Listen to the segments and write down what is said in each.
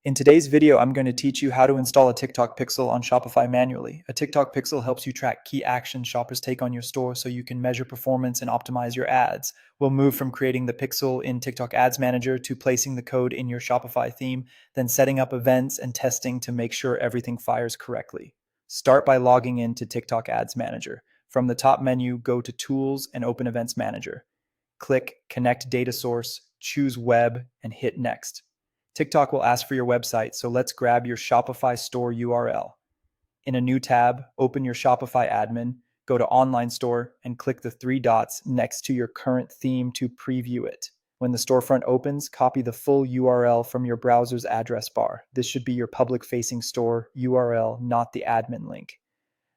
In today's video, I'm going to teach you how to install a TikTok pixel on Shopify manually. A TikTok pixel helps you track key actions shoppers take on your store so you can measure performance and optimize your ads. We'll move from creating the pixel in TikTok Ads Manager to placing the code in your Shopify theme, then setting up events and testing to make sure everything fires correctly. Start by logging into TikTok Ads Manager. From the top menu, go to Tools and open Events Manager. Click Connect Data Source, choose Web, and hit Next. TikTok will ask for your website, so let's grab your Shopify store URL. In a new tab, open your Shopify admin, go to Online Store, and click the three dots next to your current theme to preview it. When the storefront opens, copy the full URL from your browser's address bar. This should be your public-facing store URL, not the admin link.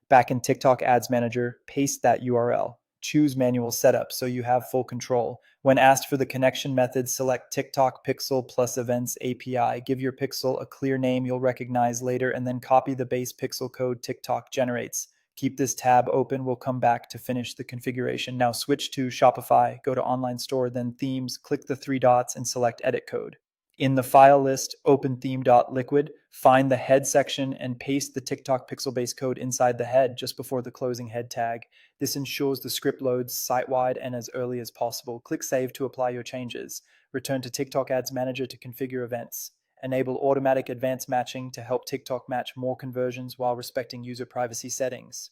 Back in TikTok Ads Manager, paste that URL. Choose manual setup so you have full control. When asked for the connection method, select TikTok Pixel plus Events API. Give your pixel a clear name you'll recognize later, and then copy the base pixel code TikTok generates. Keep this tab open. We'll come back to finish the configuration. Now switch to Shopify, go to Online Store, then Themes, click the three dots, and select Edit Code. In the file list, open theme.liquid, find the head section, and paste the TikTok pixel base code inside the head just before the closing head tag. This ensures the script loads site-wide and as early as possible. Click Save to apply your changes. Return to TikTok Ads Manager to configure events. Enable automatic advanced matching to help TikTok match more conversions while respecting user privacy settings.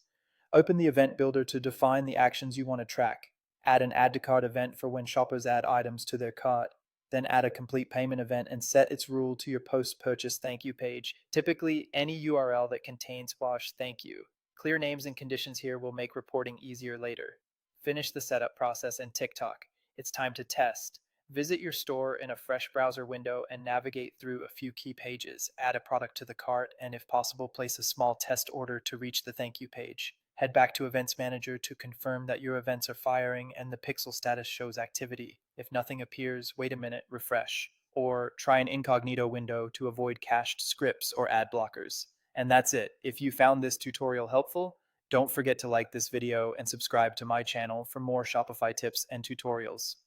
Open the event builder to define the actions you want to track. Add an add to cart event for when shoppers add items to their cart. Then add a complete payment event and set its rule to your post-purchase thank you page, typically any URL that contains / thank you. Clear names and conditions here will make reporting easier later. Finish the setup process in TikTok. It's time to test. Visit your store in a fresh browser window and navigate through a few key pages. Add a product to the cart, and if possible, place a small test order to reach the thank you page. Head back to Events Manager to confirm that your events are firing and the pixel status shows activity. If nothing appears, wait a minute, refresh. Or try an incognito window to avoid cached scripts or ad blockers. And that's it. If you found this tutorial helpful, don't forget to like this video and subscribe to my channel for more Shopify tips and tutorials.